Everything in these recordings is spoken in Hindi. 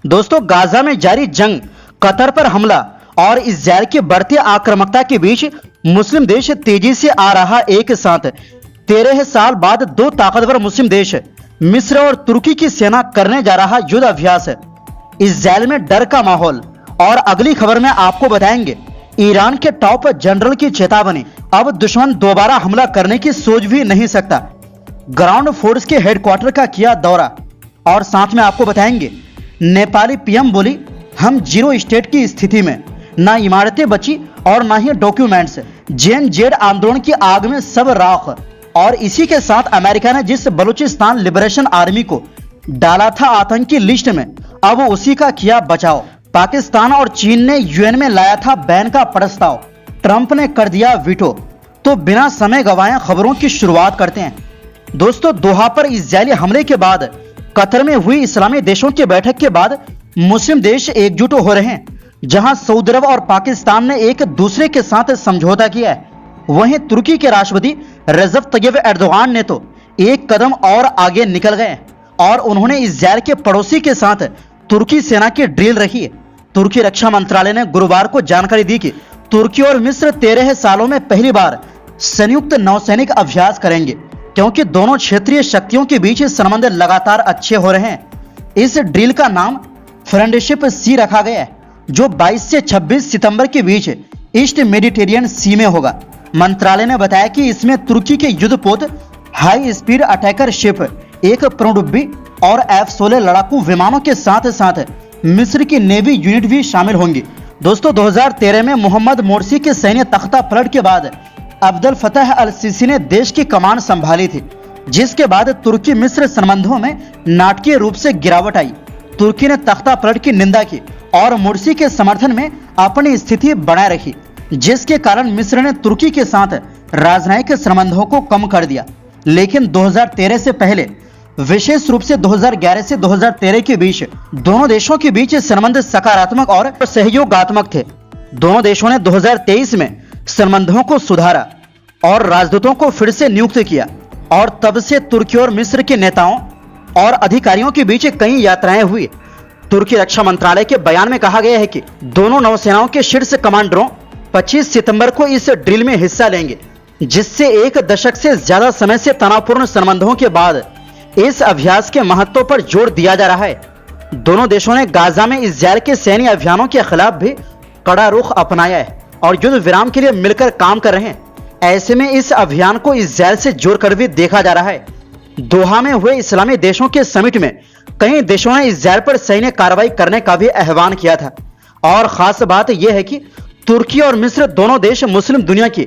दोस्तों, गाजा में जारी जंग, कतर पर हमला और इजरायल की बढ़ती आक्रामकता के बीच मुस्लिम देश तेजी से आ रहा एक साथ 13 साल बाद दो ताकतवर मुस्लिम देश मिस्र और तुर्की की सेना करने जा रहा युद्ध अभ्यास। इजरायल में डर का माहौल और अगली खबर में आपको बताएंगे ईरान के टॉप जनरल की चेतावनी, अब दुश्मन दोबारा हमला करने की सोच भी नहीं सकता। ग्राउंड फोर्स के हेडक्वार्टर का किया दौरा और साथ में आपको बताएंगे नेपाली पीएम बोली, हम जीरो स्टेट की स्थिति में, ना इमारतें बची और ना ही डॉक्यूमेंट्स, जेएनजेड आंदोलन की आग में सब राख। और इसी के साथ अमेरिका ने जिस बलूचिस्तान लिबरेशन आर्मी को डाला था आतंकी लिस्ट में, अब उसी का किया बचाव। पाकिस्तान और चीन ने यूएन में लाया था बैन का प्रस्ताव, ट्रंप ने कर दिया वीटो। तो बिना समय गवाए खबरों की शुरुआत करते हैं। दोस्तों, दोहा पर इजरायली हमले के बाद कतर में हुई इस्लामी देशों की बैठक के बाद मुस्लिम देश एकजुट हो रहे हैं। जहां सऊदी अरब और पाकिस्तान ने एक दूसरे के साथ समझौता किया है, वहीं तुर्की के राष्ट्रपति रजब तैयब एर्दोगान ने तो एक कदम और आगे निकल गए और उन्होंने इजरायल के पड़ोसी के साथ तुर्की सेना की ड्रिल रखी है। तुर्की रक्षा मंत्रालय ने गुरुवार को जानकारी दी कि तुर्की और मिस्र 13 सालों में पहली बार संयुक्त नौसैनिक अभ्यास करेंगे, क्योंकि दोनों क्षेत्रीय शक्तियों के बीच संबंध लगातार अच्छे हो रहे हैं। इस ड्रिल का नाम फ्रेंडशिप सी रखा गया है, जो 22 से 26 सितंबर के बीच ईस्ट मेडिटेरियन सी में होगा। मंत्रालय ने बताया कि इसमें तुर्की के युद्धपोत हाई स्पीड अटैकर शिप, एक पनडुब्बी और F-16 लड़ाकू विमानों के साथ साथ मिस्र की नेवी यूनिट भी शामिल होंगी। दोस्तों, 2013 में मोहम्मद मोर्सी के सैन्य तख्ता पलट के बाद अब्दुल फतह अल सीसी ने देश की कमान संभाली थी, जिसके बाद तुर्की मिस्र संबंधों में नाटकीय रूप से गिरावट आई। तुर्की ने तख्ता पलट की निंदा की और मोर्सी के समर्थन में अपनी स्थिति बनाए रखी, जिसके कारण मिस्र ने तुर्की के साथ राजनयिक संबंधों को कम कर दिया। लेकिन 2013 से पहले, विशेष रूप से 2011 से 2013 के बीच दोनों देशों के बीच संबंध सकारात्मक और सहयोगात्मक थे। दोनों देशों ने 2023 में संबंधों को सुधारा और राजदूतों को फिर से नियुक्त किया और तब से तुर्की और मिस्र के नेताओं और अधिकारियों के बीच कई यात्राएं हुई। तुर्की रक्षा मंत्रालय के बयान में कहा गया है कि दोनों नौसेनाओं के शीर्ष कमांडरों 25 सितंबर को इस ड्रिल में हिस्सा लेंगे, जिससे एक दशक से ज्यादा समय से तनावपूर्ण संबंधों के बाद इस अभ्यास के महत्व पर जोर दिया जा रहा है। दोनों देशों ने गाजा में इजरायल के सैन्य अभियानों के खिलाफ भी कड़ा रुख अपनाया है और युद्ध विराम के लिए मिलकर काम कर रहे हैं। ऐसे में इस अभियान को इजरायल से जोड़कर भी देखा जा रहा है। दोहा में हुए इस्लामी देशों के समिट में कई देशों ने इजरायल पर सैन्य कार्रवाई करने का भी आह्वान किया था। और खास बात यह है कि तुर्की और मिस्र दोनों देश मुस्लिम दुनिया की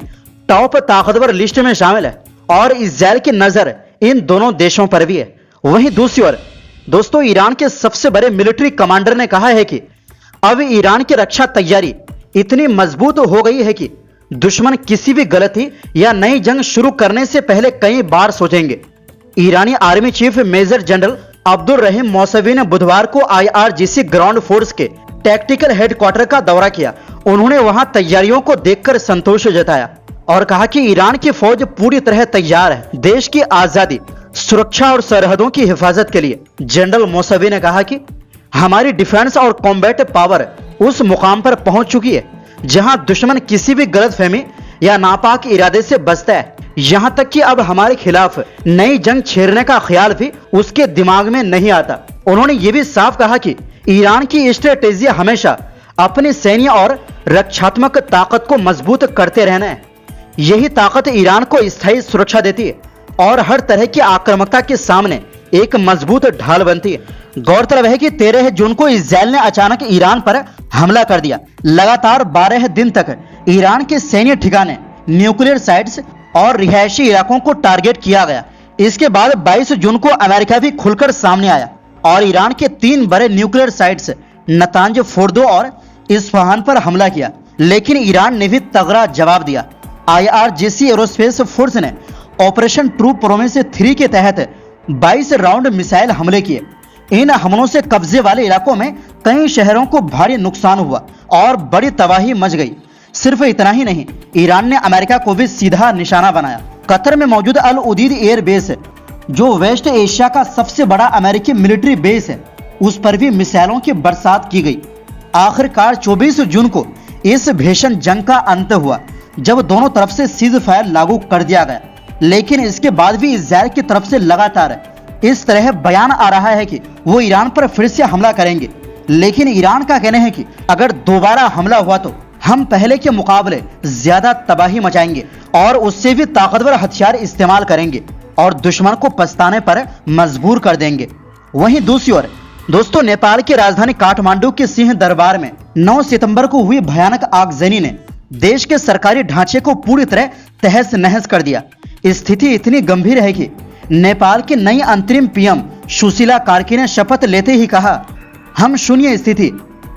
टॉप ताकतवर लिस्ट में शामिल है और इजरायल की नजर इन दोनों देशों पर भी है। वहीं दूसरी ओर दोस्तों, ईरान के सबसे बड़े मिलिट्री कमांडर ने कहा है कि अब ईरान की रक्षा तैयारी इतनी मजबूत हो गई है कि दुश्मन किसी भी गलती या नई जंग शुरू करने से पहले कई बार सोचेंगे। ईरानी army chief major general Abdul Rahim Mousavi ने बुधवार को IRGC ग्राउंड फोर्स के टैक्टिकल हेडक्वार्टर का दौरा किया। उन्होंने वहां तैयारियों को देखकर संतोष जताया और कहा कि ईरान की फौज पूरी तरह तैयार है देश की आजादी, सुरक्षा और सरहदों की हिफाजत के लिए। जनरल मौसवी ने कहा कि हमारी डिफेंस और कॉम्बैट पावर उस मुकाम पर पहुंच चुकी है जहां दुश्मन किसी भी गलतफहमी या नापाक इरादे से बचता है। यहां तक कि अब हमारे खिलाफ नई जंग छेड़ने का ख्याल भी उसके दिमाग में नहीं आता। उन्होंने ये भी साफ कहा कि ईरान की स्ट्रेटेजी हमेशा अपनी सैन्य और रक्षात्मक ताकत को मजबूत करते रहना है। यही ताकत ईरान को स्थायी सुरक्षा देती है और हर तरह की आक्रामकता के सामने एक मजबूत ढाल बनती है। गौरतलब है कि 13 जून को इजरायल ने अचानक ईरान पर हमला कर दिया। लगातार 12 दिन तक ईरान के सैन्य ठिकाने, न्यूक्लियर साइट्स और रिहायशी इलाकों को टारगेट किया गया। इसके बाद 22 जून को अमेरिका भी खुलकर सामने आया और ईरान के 3 बड़े न्यूक्लियर साइट्स नतांज, फोर्दो और इस्फहान पर हमला किया, लेकिन ईरान ने भी तगड़ा जवाब दिया। IRGC एरोस्पेस फोर्स ने ऑपरेशन ट्रू प्रोमिस 3 के तहत 22 राउंड मिसाइल हमले किए। इन हमलों से कब्जे वाले इलाकों में कई शहरों को भारी नुकसान हुआ और बड़ी तबाही मच गई। सिर्फ इतना ही नहीं, ईरान ने अमेरिका को भी सीधा निशाना बनाया। कतर में मौजूद अल उदीद एयर बेस, जो वेस्ट एशिया का सबसे बड़ा अमेरिकी मिलिट्री बेस है, उस पर भी मिसाइलों की बरसात की गई। आखिरकार 24 जून को इस भीषण जंग का अंत हुआ, जब दोनों तरफ से सीज फायर लागू कर दिया गया। लेकिन इसके बाद भी इजराइल की तरफ से लगातार इस तरह बयान आ रहा है कि वो ईरान पर फिर से हमला करेंगे। लेकिन ईरान का कहना है कि अगर दोबारा हमला हुआ तो हम पहले के मुकाबले ज्यादा तबाही मचाएंगे और उससे भी ताकतवर हथियार इस्तेमाल करेंगे और दुश्मन को पछताने पर मजबूर कर देंगे। वहीं दूसरी ओर दोस्तों, नेपाल की राजधानी काठमांडू के सिंह दरबार में 9 सितंबर को हुई भयानक आगजनी ने देश के सरकारी ढांचे को पूरी तरह तहस नहस कर दिया। स्थिति इतनी गंभीर है कि नेपाल की नई अंतरिम पीएम सुशीला कार्की ने शपथ लेते ही कहा, हम शून्य स्थिति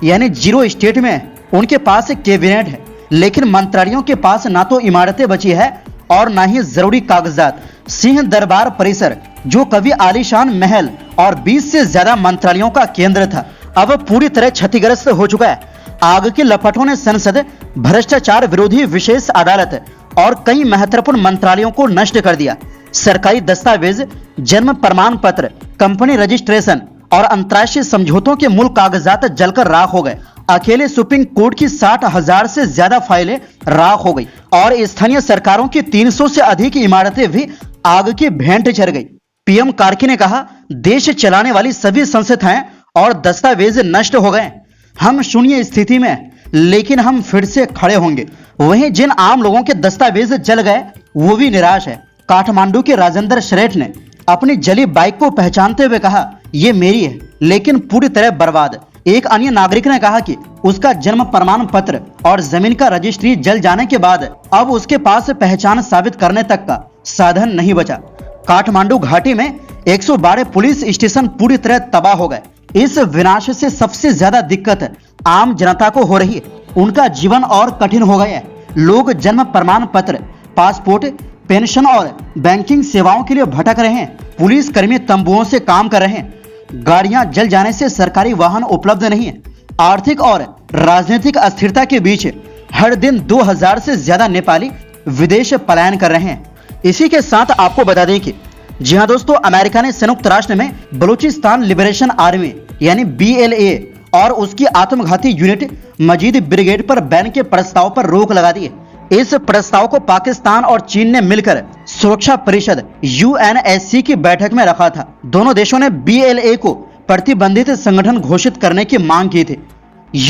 यानी जीरो स्टेट में हैं। उनके पास एक कैबिनेट है, लेकिन मंत्रालयों के पास ना तो इमारतें बची है और ना ही जरूरी कागजात। सिंह दरबार परिसर, जो कभी आलीशान महल और 20 से ज्यादा मंत्रालयों का केंद्र था, अब पूरी तरह क्षतिग्रस्त हो चुका है। आग की लपटों ने संसद, भ्रष्टाचार विरोधी विशेष अदालत और कई महत्वपूर्ण मंत्रालयों को नष्ट कर दिया। सरकारी दस्तावेज, जन्म प्रमाण पत्र, कंपनी रजिस्ट्रेशन और अंतर्राष्ट्रीय समझौतों के मूल कागजात जलकर राख हो गए। अकेले सुप्रीम कोर्ट की 60,000 से ज्यादा फाइलें राख हो गई और स्थानीय सरकारों की 300 से अधिक इमारतें भी आग की भेंट चढ़ गई। पीएम कार्की ने कहा, देश चलाने वाली सभी संस्थाएं और दस्तावेज नष्ट हो गए। हम शून्य स्थिति में हैं, लेकिन हम फिर से खड़े होंगे। वहीं जिन आम लोगों के दस्तावेज जल गए वो भी निराश है। काठमांडू के राजेंद्र श्रेठ ने अपनी जली बाइक को पहचानते हुए कहा, ये मेरी है लेकिन पूरी तरह बर्बाद। एक अन्य नागरिक ने कहा कि उसका जन्म प्रमाण पत्र और जमीन का रजिस्ट्री जल जाने के बाद अब उसके पास पहचान साबित करने तक का साधन नहीं बचा। काठमांडू घाटी में 112 पुलिस स्टेशन पूरी तरह तबाह हो गए। इस विनाश से सबसे ज्यादा दिक्कत आम जनता को हो रही है। उनका जीवन और कठिन हो गया है। लोग जन्म प्रमाण पत्र, पासपोर्ट, पेंशन और बैंकिंग सेवाओं के लिए भटक रहे हैं। पुलिस कर्मी तंबुओं से काम कर रहे हैं। गाड़ियां जल जाने से सरकारी वाहन उपलब्ध नहीं है। आर्थिक और राजनीतिक अस्थिरता के बीच हर दिन 2000 से ज्यादा नेपाली विदेश पलायन कर रहे हैं। इसी के साथ आपको बता दें कि जी हां दोस्तों, अमेरिका ने संयुक्त राष्ट्र में बलूचिस्तान लिबरेशन आर्मी यानी BLA और उसकी आत्मघाती यूनिट मजीद ब्रिगेड पर बैन के प्रस्ताव पर रोक लगा दी है। इस प्रस्ताव को पाकिस्तान और चीन ने मिलकर सुरक्षा परिषद UNSC की बैठक में रखा था। दोनों देशों ने BLA को प्रतिबंधित संगठन घोषित करने की मांग की थी।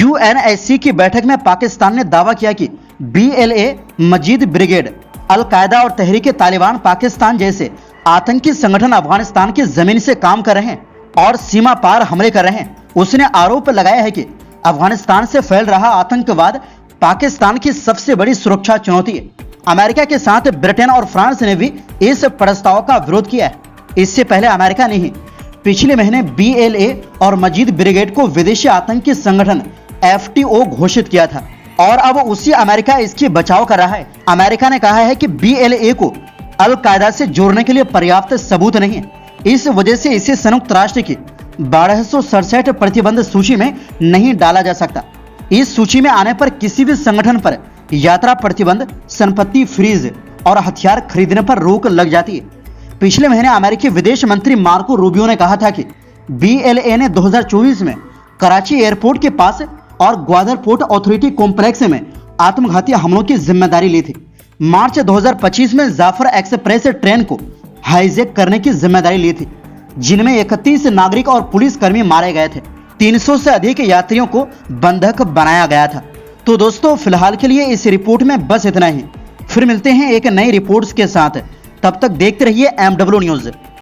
UNSC की बैठक में पाकिस्तान ने दावा किया कि BLA, मजीद ब्रिगेड, अल-कायदा और तहरीक तालिबान पाकिस्तान जैसे आतंकी संगठन अफगानिस्तान की जमीन से काम कर रहे हैं और सीमा पार हमले कर रहे हैं। उसने आरोप लगाया है कि अफगानिस्तान से फैल रहा आतंकवाद पाकिस्तान की सबसे बड़ी सुरक्षा चुनौती है। अमेरिका के साथ ब्रिटेन और फ्रांस ने भी इस प्रस्ताव का विरोध किया है। इससे पहले अमेरिका ने ही पिछले महीने BLA और मजीद ब्रिगेड को विदेशी आतंकी संगठन FTO घोषित किया था और अब उसी अमेरिका इसकी बचाव कर रहा है। अमेरिका ने कहा है कि BLA को अल-कायदा से जोड़ने के लिए पर्याप्त सबूत नहीं है। इस वजह से इसे संयुक्त राष्ट्र की 1267 प्रतिबंध सूची में नहीं डाला जा सकता। इस सूची में आने पर किसी भी संगठन पर यात्रा प्रतिबंध, संपत्ति फ्रीज और हथियार खरीदने पर रोक लग जाती है। पिछले महीने अमेरिकी विदेश मंत्री मार्को रूबियो ने कहा था कि BLA ने 2024 में कराची एयरपोर्ट के पास और ग्वादर पोर्ट अथॉरिटी कॉम्प्लेक्स में आत्मघाती हमलों की जिम्मेदारी ली थी। मार्च 2025 में जाफर एक्सप्रेस ट्रेन को हाईजैक करने की जिम्मेदारी ली थी, जिनमें 31 नागरिक और पुलिसकर्मी मारे गए थे। 300 से अधिक यात्रियों को बंधक बनाया गया था। तो दोस्तों, फिलहाल के लिए इस रिपोर्ट में बस इतना ही। फिर मिलते हैं एक नई रिपोर्ट्स के साथ। तब तक देखते रहिए MW न्यूज़।